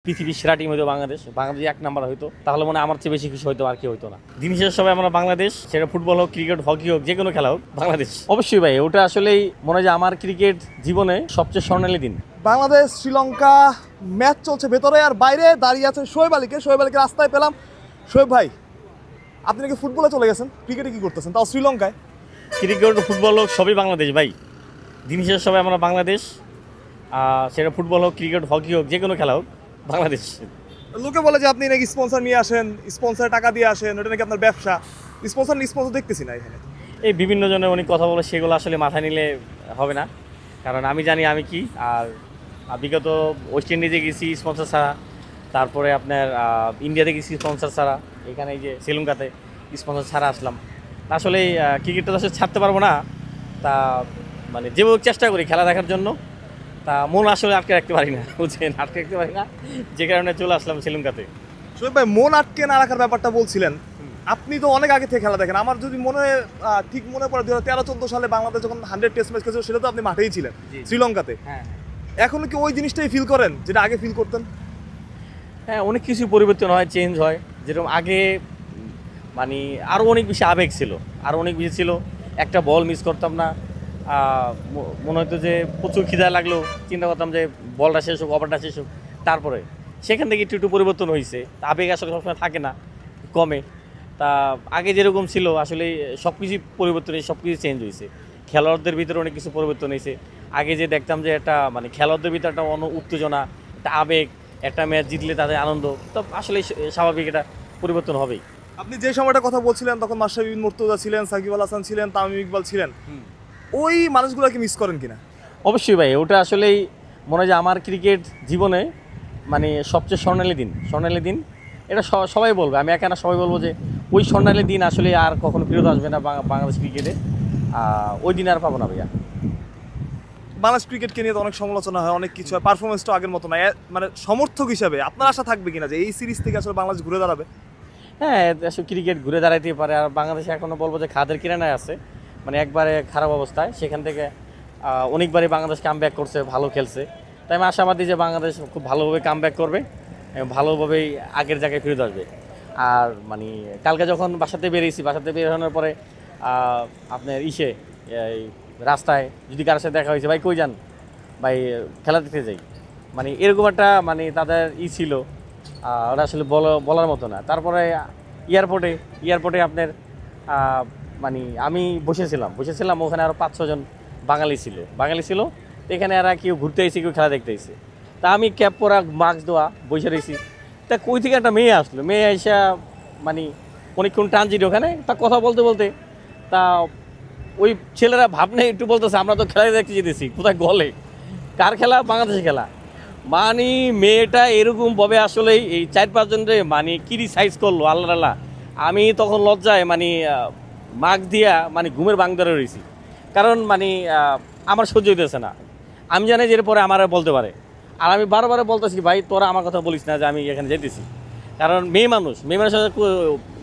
পৃথিবীর সেরা টিম হইতো বাংলাদেশ। বাংলাদেশ এক নাম্বার হইতো, তাহলে মনে আমার চেয়ে বেশি কিছু হইতো আর কি হইতো না। দিন শেষে সবাই আমরা বাংলাদেশ, সেটা ফুটবল হোক, ক্রিকেট, হকি হোক, যে কোনো খেলা হোক, বাংলাদেশ অবশ্যই ভাই। ওটা আসলেই মনে হয় যে আমার ক্রিকেট জীবনে সবচেয়ে স্বর্ণালী দিন। বাংলাদেশ শ্রীলঙ্কা ম্যাচ চলছে ভেতরে, আর বাইরে দাঁড়িয়ে আছেন শোয়েব আলীকে। শোয়েব আলীকে রাস্তায় পেলাম। শোয়েব ভাই, আপনি নাকি ফুটবলে চলে গেছেন, ক্রিকেটে কি করতেছেন, তাও শ্রীলঙ্কায়? ক্রিকেট, ফুটবল হোক, সবই বাংলাদেশ ভাই। দিন শেষে সবাই আমরা বাংলাদেশ, সেটা ফুটবল হোক, ক্রিকেট, হকি হোক, যে কোনো খেলা হোক, বাংলাদেশ। লোকে বলে যে আপনি নাকি স্পন্সর নিয়ে আসেন, স্পন্সর টাকা দিয়ে আসেন, ওটা নাকি আপনার ব্যবসা। স্পন্সর দেখতেছি না এখানে। এই বিভিন্ন জনের অনেক কথা বলে, সেগুলো আসলে মাথায় নিলে হবে না, কারণ আমি জানি আমি কি। আর বিগত ওয়েস্ট ইন্ডিজে গেছি স্পন্সর ছাড়া, তারপরে আপনার ইন্ডিয়াতে গেছি স্পন্সর ছাড়া, এখানে এই যে শ্রীলঙ্কাতে স্পন্সর ছাড়া আসলাম। আসলে ক্রিকেটটা তো আসলে ছাড়তে পারবো না, তা মানে যেভাবে চেষ্টা করি খেলা দেখার জন্য, তা মন আসলে আটকে রাখতে পারি না, বুঝছেন, আটকে রাখতে পারি না, যে কারণে চলে আসলাম শ্রীলঙ্কাতে। শোয়েব ভাই, মন আটকে না রাখার ব্যাপারটা বলছিলেন, আপনি তো অনেক আগে থেকে খেলা দেখেন। আমার যদি ঠিক মনে পড়ে 2013-14 সালে বাংলাদেশ যখন 100 টেস্ট ম্যাচ খেলেছিল, সেটা তো আপনি মাঠেই ছিলেন শ্রীলঙ্কাতে। হ্যাঁ, এখনো কি ওই জিনিসটাই ফিল করেন যেটা আগে ফিল করতেন? হ্যাঁ, অনেক কিছু পরিবর্তন হয়, চেঞ্জ হয়। যেরকম আগে মানে আরও অনেক বেশি আবেগ ছিল, আরও অনেক বেশি ছিল। একটা বল মিস করতাম না, মনে হতো যে প্রচুর খিদা লাগলো, চিন্তা করতাম যে বলটা শেষ হোক, ওভারটা শেষ হোক। তারপরে সেখান থেকে একটু একটু পরিবর্তন হয়েছে। আবেগ আসলে সবসময় থাকে না, কমে। তা আগে যেরকম ছিল আসলে সব কিছু পরিবর্তন হয়েছে, সব কিছু চেঞ্জ হয়েছে। খেলোয়াড়দের ভিতরে অনেক কিছু পরিবর্তন হয়েছে। আগে যে দেখতাম যে একটা মানে খেলোয়াড়দের ভিতরে একটা উত্তেজনা, একটা আবেগ, একটা ম্যাচ জিতলে তাদের আনন্দ, তো আসলে স্বাভাবিক, এটা পরিবর্তন হবেই। আপনি যে সময়টা কথা বলছিলেন তখন মাশরাফি বিন মুর্তজা ছিলেন, সাকিব আল হাসান ছিলেন, তামিম ইকবাল ছিলেন। ওই মানুষগুলোকে মিস করেন কিনা? অবশ্যই ভাই, ওটা আসলেই মনে হয় যে আমার ক্রিকেট জীবনে মানে সবচেয়ে স্বর্ণালী দিন। এটা সবাই বলবে, আমি একা না, সবাই বলবো যে ওই স্বর্ণালী দিন আসলে আর কখনো ফেরত আসবে না বাংলাদেশ ক্রিকেটে। ওই দিন আর পাবো না ভাইয়া। বাংলাদেশ ক্রিকেটকে নিয়ে তো অনেক সমালোচনা হয়, অনেক কিছু হয়, পারফরমেন্সটা আগের মতো না। মানে সমর্থক হিসাবে আপনার আশা থাকবে কিনা যে এই সিরিজ থেকে আসলে বাংলাদেশ ঘুরে দাঁড়াবে? হ্যাঁ, আসলে ক্রিকেট ঘুরে দাঁড়াইতে পারে। আর বাংলাদেশে এখনও বলবো যে খাদের কিনারায় আছে, মানে একবারে খারাপ অবস্থায়। সেখান থেকে অনেকবারই বাংলাদেশ কামব্যাক করছে, ভালো খেলছে। তাই আমি আশাবাদী যে বাংলাদেশ খুব ভালোভাবে কামব্যাক করবে এবং ভালোভাবেই আগের জায়গায় ফিরে আসবে। আর মানে কালকে যখন বাসাতে বেরোনোর পরে আপনার এই রাস্তায় যদি কারোর সাথে দেখা হয়েছে, ভাই কই যান, ভাই খেলা দেখতে যাই, মানে এরকম একটা মানে তাদের ছিল। ওটা আসলে বলার মতো না। তারপরে এয়ারপোর্টে আপনার মানে আমি বসেছিলাম ওখানে আরও 5-6 জন বাঙালি ছিল। তো এখানে এরা কেউ ঘুরতে এসেছে, কেউ খেলা দেখতে এসেছে। তা আমি ক্যাপ পরা, মাস্ক দেওয়া, বসে রয়েছি। তা কই থেকে একটা মেয়ে আসলো, মেয়ে এসে মানে অনেকক্ষণ ট্রানজিট ওখানে, তা কথা বলতে তা ওই ছেলেরা ভাবনে একটু বলতেছে আমরা তো খেলা দেখতে যেতেছি, কোথায় গলে কার খেলা, বাংলাদেশের খেলা। মানে মেয়েটা এরকম ভাবে আসলে এই 4-5 জনরে মানে ক্রিটিসাইজ করলো, আল্লাহ। আমি তখন লজ্জায় মানে মাস্ক দিয়া মানে ঘুমের বাং ধরে রয়েছি, কারণ মানে আমার সহ্য হইতেছে না। আমি জানি যে এরপরে আমার বলতে পারে, আর আমি বারবার বলতেছি ভাই তোরা আমার কথা বলিস না যে আমি এখানে যেতেছি, কারণ মেয়ে মানুষের সাথে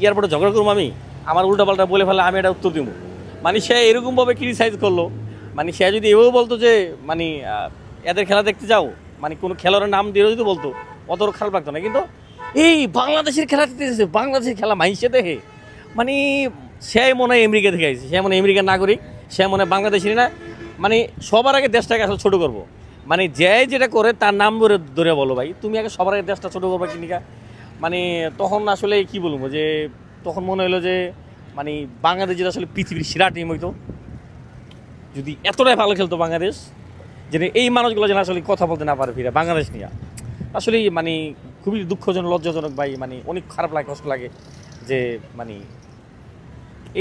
এয়ারপোর্টে ঝগড়া করবো আমি, আমার উল্টাপাল্টা বলে ফেলে আমি এটা উত্তর দিব। মানে সে এরকমভাবে ক্রিটিসাইজ করলো। মানে সে যদি এভাবে বলতো যে মানে এদের খেলা দেখতে যাও, মানে কোনো খেলোয়াড়ের নাম দিয়ে যদি বলতো, অত খারাপ লাগতো না। কিন্তু এই বাংলাদেশের খেলা দেখতেছে, বাংলাদেশের খেলা মাইসে দেখে, মানে সে মনে হয় আমেরিকা থেকে আসছে, সে মনে হয় আমেরিকার নাগরিক, সে মনে হয় বাংলাদেশেরই না। মানে সবার আগে দেশটাকে আসলে ছোটো করবো, মানে যে যেটা করে তার নাম ধরে বলো ভাই, তুমি আগে সবার আগে দেশটা ছোটো করবো কিনিকা। মানে তখন আসলে কি বলবো, যে তখন মনে হলো যে মানে বাংলাদেশ যেটা আসলে পৃথিবীর সেরা টিম হইতো, যদি এতটাই ভালো খেলতো বাংলাদেশ, যে এই মানুষগুলো যেন আসলে কথা বলতে না পারে ফিরে বাংলাদেশ নিয়ে। আসলেই মানে খুবই দুঃখজনক, লজ্জাজনক ভাই। মানে অনেক খারাপ লাগে, কষ্ট লাগে যে মানে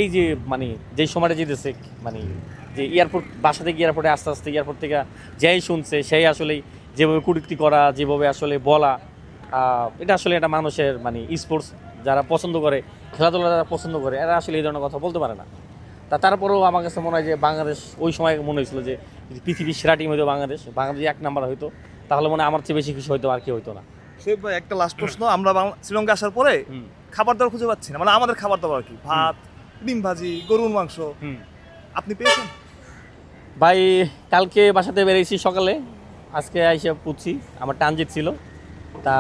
এই যে মানে যেই সময়টা যেতেছে, মানে যে বাসা থেকে এয়ারপোর্টে আস্তে আস্তে এয়ারপোর্ট থেকে যাই শুনছে, সেই আসলেই যেভাবে কটূক্তি করা, যেভাবে আসলে বলা, এটা আসলে একটা মানুষের মানে স্পোর্টস যারা পছন্দ করে, খেলাধুলা যারা পছন্দ করে, এরা আসলে এই ধরনের কথা বলতে পারে না। তারপরেও আমার কাছে মনে হয় যে বাংলাদেশ ওই সময় মনে হয়েছিল যে পৃথিবীর সেরা টিম হইতো বাংলাদেশ এক নাম্বার হইতো, তাহলে মনে আমার চেয়ে বেশি কিছু হইতো আর কি হইতো না। শোয়েব ভাই, একটা লাস্ট প্রশ্ন। আমরা শ্রীলঙ্কা আসার পরে খাবার দাবার খুঁজে পাচ্ছি না, মানে আমাদের খাবার দাবার কি, ভাত, ডিম ভাজি, গরুর মাংস, আপনি পেয়েছেন? ভাই কালকে বাসাতে বেরিয়েছি সকালে, আজকে আইসে পুছি, আমার ট্রানজিট ছিল, তা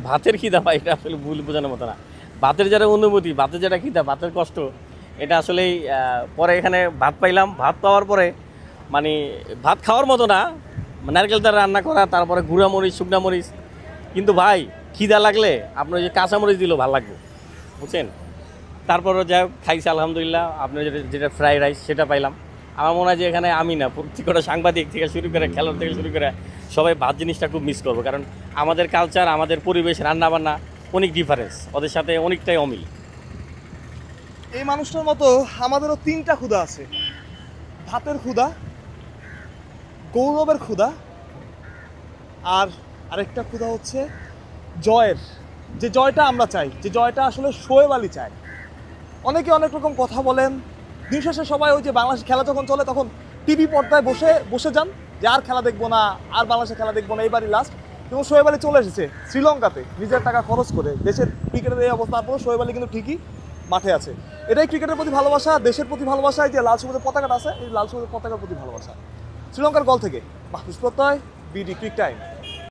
ভাতের খিদা ভাই এটা আসলে ভুল বোঝানোর মতো না। ভাতের যেটা অনুভূতি, ভাতের যেটা খিদা, ভাতের কষ্ট, এটা আসলেই পরে এখানে ভাত পাইলাম। ভাত পাওয়ার পরে মানে ভাত খাওয়ার মতো না, নারকেল তার রান্না করা, তারপরে গুঁড়া মরিচ, শুকনা মরিচ। কিন্তু ভাই খিদা লাগলে আপনার যে কাঁচা মরিচ দিলেও ভালো লাগবে, বুঝছেন। তারপরও যা খাইছি আলহামদুলিল্লাহ। আপনার যেটা যেটা ফ্রাইড রাইস সেটা পাইলাম। আমার মনে হয় যে এখানে আমি না, প্রত্যেকটা সাংবাদিক থেকে শুরু করে, খেলোয়াড় থেকে শুরু করে সবাই ভাত জিনিসটা খুব মিস করবো। কারণ আমাদের কালচার, আমাদের পরিবেশ, রান্নাবান্না অনেক ডিফারেন্স, ওদের সাথে অনেকটাই অমিল। এই মানুষটার মতো আমাদেরও 3টা ক্ষুধা আছে, ভাতের ক্ষুধা, গৌরবের ক্ষুধা, আর আরেকটা ক্ষুধা হচ্ছে জয়ের। যে জয়টা আমরা চাই, যে জয়টা আসলে শোয়েব আলী চায়। অনেকে অনেক রকম কথা বলেন, দিন শেষে সবাই ওই যে বাংলাদেশের খেলা যখন চলে তখন টিভি পর্দায় বসে বসে যান যে আর খেলা দেখবো না, আর বাংলাদেশের খেলা দেখবো না, এইবারই লাস্ট। এবং শোয়েব আলী চলে এসেছে শ্রীলঙ্কাতে নিজের টাকা খরচ করে। দেশের ক্রিকেটের এই অবস্থা, তারপরেও শোয়েব আলী কিন্তু ঠিকই মাঠে আছে। এটাই ক্রিকেটের প্রতি ভালোবাসা, দেশের প্রতি ভালোবাসা। এই যে লাল সবুজের পতাকাটা আছে, এই লাল সবুজের পতাকার প্রতি ভালোবাসা। শ্রীলঙ্কার গল থেকে মাহফুজ প্রত্যয়, বিডি ক্রিক টাইম।